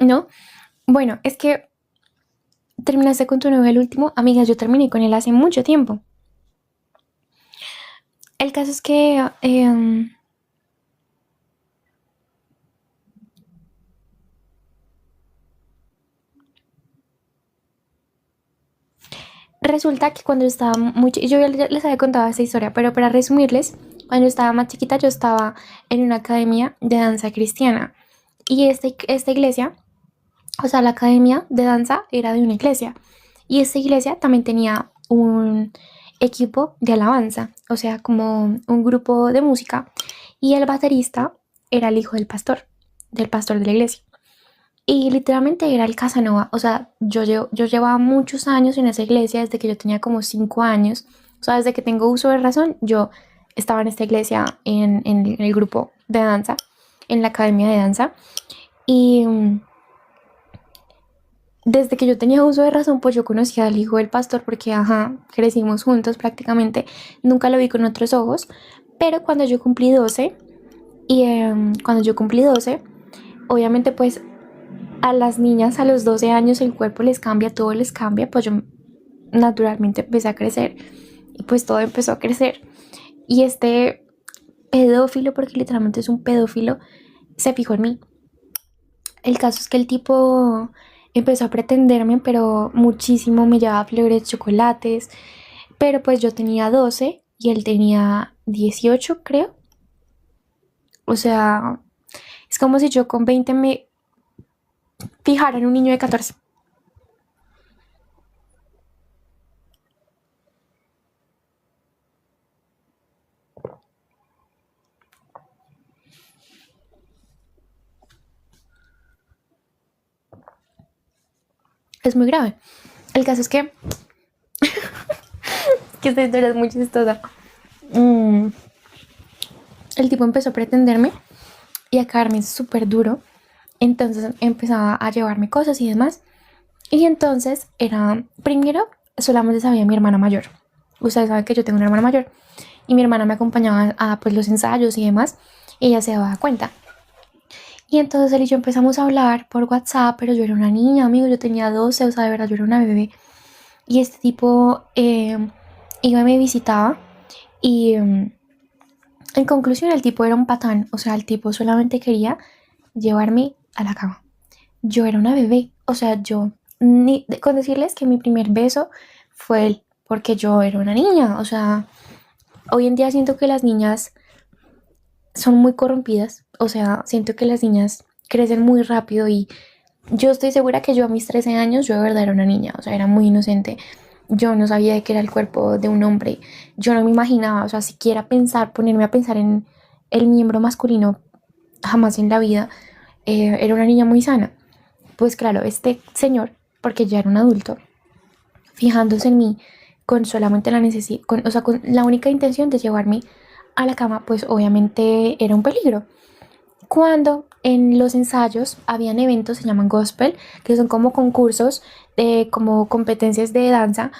¿no? Bueno, es que terminaste con tu novio el último. Amiga, yo terminé con él hace mucho tiempo. El caso es que resulta que cuando estaba yo ya les había contado esta historia, pero para resumirles, cuando estaba más chiquita yo estaba en una academia de danza cristiana. Y esta iglesia, o sea, la academia de danza era de una iglesia. Y esta iglesia también tenía un equipo de alabanza, o sea, como un grupo de música. Y el baterista era el hijo del pastor de la iglesia. Y literalmente era el Casanova, o sea, yo llevaba muchos años en esa iglesia desde que yo tenía como 5 años, o sea, desde que tengo uso de razón, yo estaba en esta iglesia, en el grupo de danza, en la academia de danza, y desde que yo tenía uso de razón, pues yo conocía al hijo del pastor porque, ajá, crecimos juntos prácticamente, nunca lo vi con otros ojos, pero cuando yo cumplí 12, cuando yo cumplí 12, obviamente pues a las niñas a los 12 años el cuerpo les cambia, todo les cambia, pues yo naturalmente empecé a crecer y pues todo empezó a crecer. Y este pedófilo, porque literalmente es un pedófilo, se fijó en mí. El caso es que el tipo empezó a pretenderme, pero muchísimo, me llevaba flores, chocolates, pero pues yo tenía 12 y él tenía 18, creo. O sea, es como si yo con 20 me fijara en un niño de 14. Es muy grave. El caso es que esta historia es muy chistosa. Mm, el tipo empezó a pretenderme y a caerme súper duro. Entonces empezaba a llevarme cosas y demás. Y entonces era, primero, solamente sabía mi hermana mayor. Ustedes saben que yo tengo una hermana mayor. Y mi hermana me acompañaba a pues, los ensayos y demás. Y ella se daba cuenta. Y entonces él y yo empezamos a hablar por WhatsApp, pero yo era una niña, amigo, yo tenía 12, o sea, de verdad, yo era una bebé. Y este tipo iba y me visitaba y en conclusión el tipo era un patán, o sea, el tipo solamente quería llevarme a la cama. Yo era una bebé, o sea, yo, ni, con decirles que mi primer beso fue él, porque yo era una niña, o sea, hoy en día siento que las niñas son muy corrompidas, o sea, siento que las niñas crecen muy rápido y yo estoy segura que yo a mis 13 años yo de verdad era una niña, o sea, era muy inocente. Yo no sabía de qué era el cuerpo de un hombre. Yo no me imaginaba, o sea, siquiera pensar, ponerme a pensar en el miembro masculino, jamás en la vida. Era una niña muy sana. Pues claro, este señor, porque ya era un adulto, fijándose en mí con solamente la necesidad, o sea, con la única intención de llevarme a la cama, pues obviamente era un peligro. Cuando en los ensayos habían eventos, se llaman gospel, que son como concursos, como competencias de danza,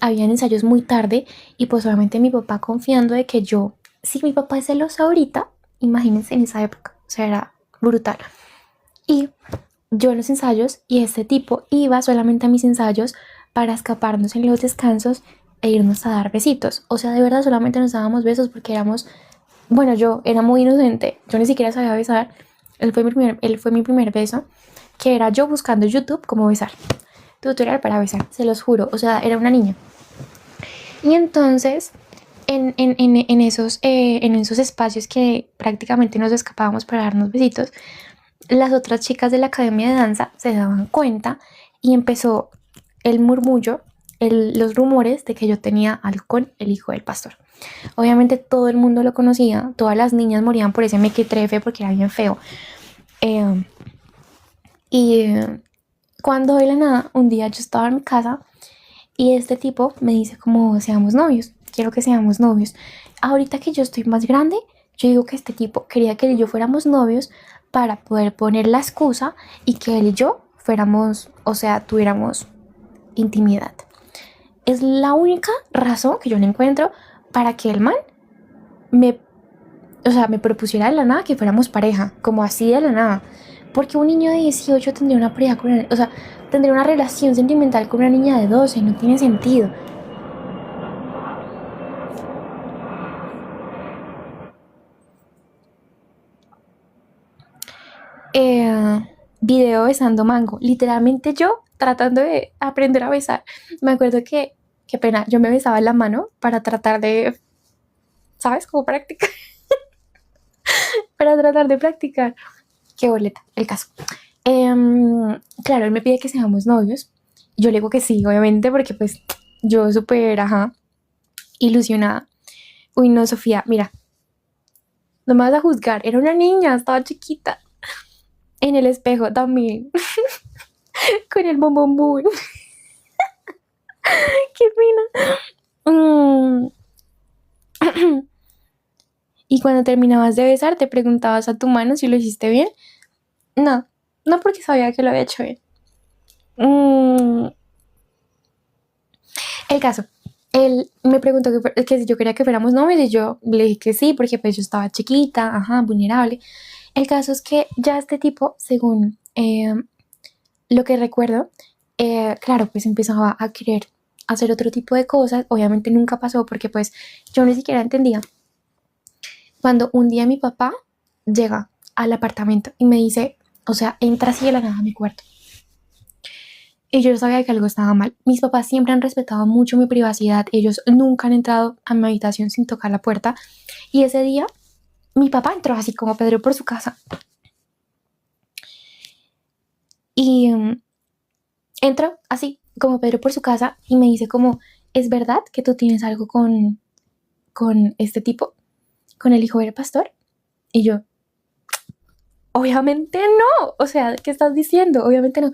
habían ensayos muy tarde y pues obviamente mi papá confiando de que yo, si mi papá es celoso ahorita, imagínense en esa época, o sea, era brutal. Y yo en los ensayos y este tipo iba solamente a mis ensayos para escaparnos en los descansos e irnos a dar besitos. O sea, de verdad solamente nos dábamos besos porque éramos, bueno, yo era muy inocente, yo ni siquiera sabía besar. Él fue mi primer beso, que era yo buscando en YouTube cómo besar. Tutorial para besar, se los juro, o sea, era una niña. Y entonces, en esos espacios que prácticamente nos escapábamos para darnos besitos, las otras chicas de la academia de danza se daban cuenta y empezó el murmullo, los rumores de que yo tenía algo con el hijo del pastor. Obviamente todo el mundo lo conocía, todas las niñas morían por ese mequetrefe porque era bien feo. Eh, y cuando de la nada, un día yo estaba en mi casa y este tipo me dice como seamos novios, quiero que seamos novios. Ahorita que yo estoy más grande, yo digo que este tipo quería que él y yo fuéramos novios para poder poner la excusa y que él y yo fuéramos, o sea, tuviéramos intimidad. Es la única razón que yo le encuentro para que el man me, o sea, me propusiera de la nada que fuéramos pareja, como así de la nada. Porque un niño de 18 tendría una pareja con una, o sea, tendría una relación sentimental con una niña de 12, no tiene sentido. eh, Video besando mango. Literalmente yo tratando de aprender a besar. Me acuerdo que, qué pena, yo me besaba en la mano para tratar de, ¿sabes? Como practicar, para tratar de practicar. Qué boleta, el caso. Claro, él me pide que seamos novios. Yo le digo que sí, obviamente, porque pues yo súper, ajá, ilusionada. Uy, no, Sofía, mira, no me vas a juzgar. Era una niña, estaba chiquita. En el espejo también, con el bombombón. Qué pena. Mm. Y cuando terminabas de besar, te preguntabas a tu mano si lo hiciste bien. No, no porque sabía que lo había hecho bien. Mm, el caso, él me preguntó que si yo quería que fuéramos novios y yo le dije que sí, porque pues yo estaba chiquita, ajá, vulnerable. El caso es que ya este tipo, según lo que recuerdo, claro, pues empezaba a querer hacer otro tipo de cosas. Obviamente nunca pasó porque pues yo ni siquiera entendía. Cuando un día mi papá llega al apartamento y me dice, o sea, entra así de la nada a mi cuarto. Y yo sabía que algo estaba mal. Mis papás siempre han respetado mucho mi privacidad. Ellos nunca han entrado a mi habitación sin tocar la puerta. Y ese día, mi papá entró así como Pedro por su casa. Y entró así como Pedro por su casa y me dice como, ¿es verdad que tú tienes algo con este tipo? ¿Con el hijo del pastor? Y yo, obviamente no. O sea, ¿qué estás diciendo? Obviamente no.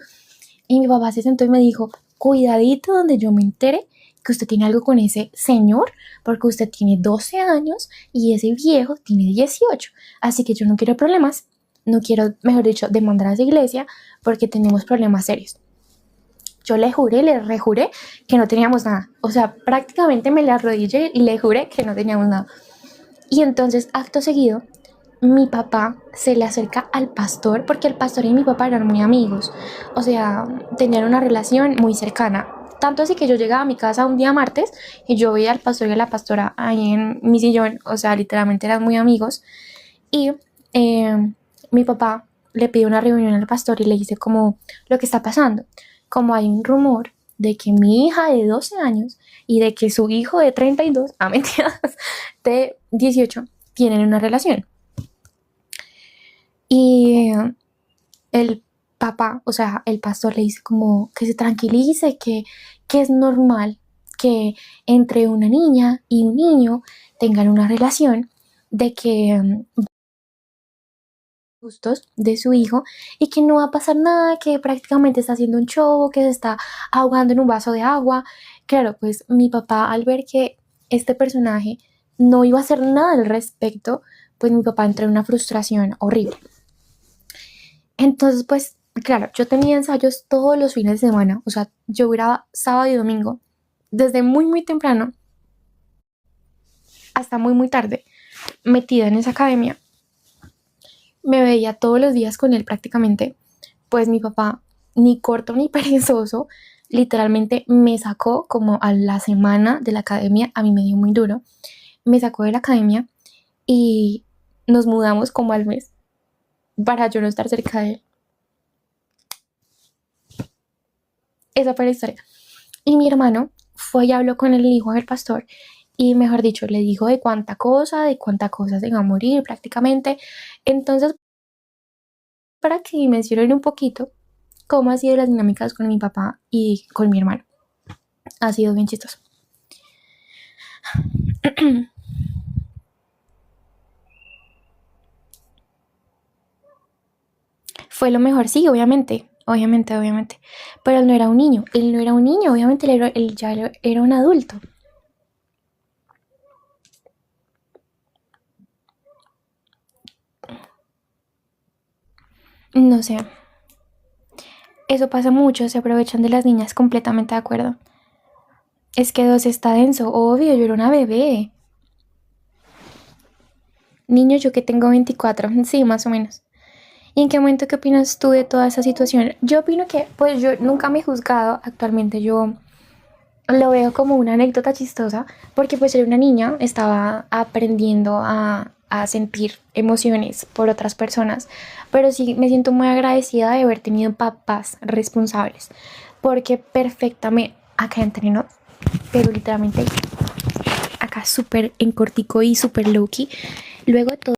Y mi papá se sentó y me dijo, cuidadito donde yo me entere que usted tiene algo con ese señor, porque usted tiene 12 años y ese viejo tiene 18. Así que yo no quiero problemas, no quiero, mejor dicho, demandar a esa iglesia porque tenemos problemas serios. Yo le juré, le rejuré que no teníamos nada. O sea, prácticamente me le arrodillé y le juré que no teníamos nada. Y entonces, acto seguido, mi papá se le acerca al pastor, porque el pastor y mi papá eran muy amigos, o sea, tenían una relación muy cercana. Tanto así que yo llegaba a mi casa un día martes y yo veía al pastor y a la pastora ahí en mi sillón, o sea, literalmente eran muy amigos. Y mi papá le pide una reunión al pastor y le dice como lo que está pasando, como hay un rumor de que mi hija de 12 años y de que su hijo de 32, mentiras, de 18, tienen una relación. Y el papá, o sea, el pastor le dice como que se tranquilice, que es normal que entre una niña y un niño tengan una relación, de que gustos de su hijo y que no va a pasar nada, que prácticamente está haciendo un show, que se está ahogando en un vaso de agua. Claro, pues mi papá al ver que este personaje no iba a hacer nada al respecto, pues mi papá entró en una frustración horrible. Entonces, pues, claro, yo tenía ensayos todos los fines de semana, o sea, yo grababa sábado y domingo, desde muy, muy temprano hasta muy, muy tarde, metida en esa academia. Me veía todos los días con él prácticamente, pues mi papá, ni corto ni perezoso, literalmente me sacó como a la semana de la academia, a mí me dio muy duro, me sacó de la academia y nos mudamos como al mes para yo no estar cerca de él. Esa fue la historia. Y mi hermano fue y habló con el hijo del pastor y, mejor dicho, le dijo de cuánta cosa se iba a morir prácticamente. Entonces, para que dimensionen un poquito cómo han sido las dinámicas con mi papá y con mi hermano. Ha sido bien chistoso. Fue lo mejor, sí, obviamente. Obviamente, obviamente. Pero él no era un niño. Él no era un niño, obviamente él ya era un adulto. No sé. Eso pasa mucho, se aprovechan de las niñas, completamente de acuerdo. Es que 2 está denso, obvio, yo era una bebé. Niño, yo que tengo 24, sí, más o menos. ¿Y en qué momento qué opinas tú de toda esa situación? Yo opino que, pues yo nunca me he juzgado, actualmente yo lo veo como una anécdota chistosa, porque pues era una niña, estaba aprendiendo a sentir emociones por otras personas, pero sí me siento muy agradecida de haber tenido papás responsables, porque perfectamente, acá entre nos, pero literalmente acá súper en cortico y súper low key, luego de todo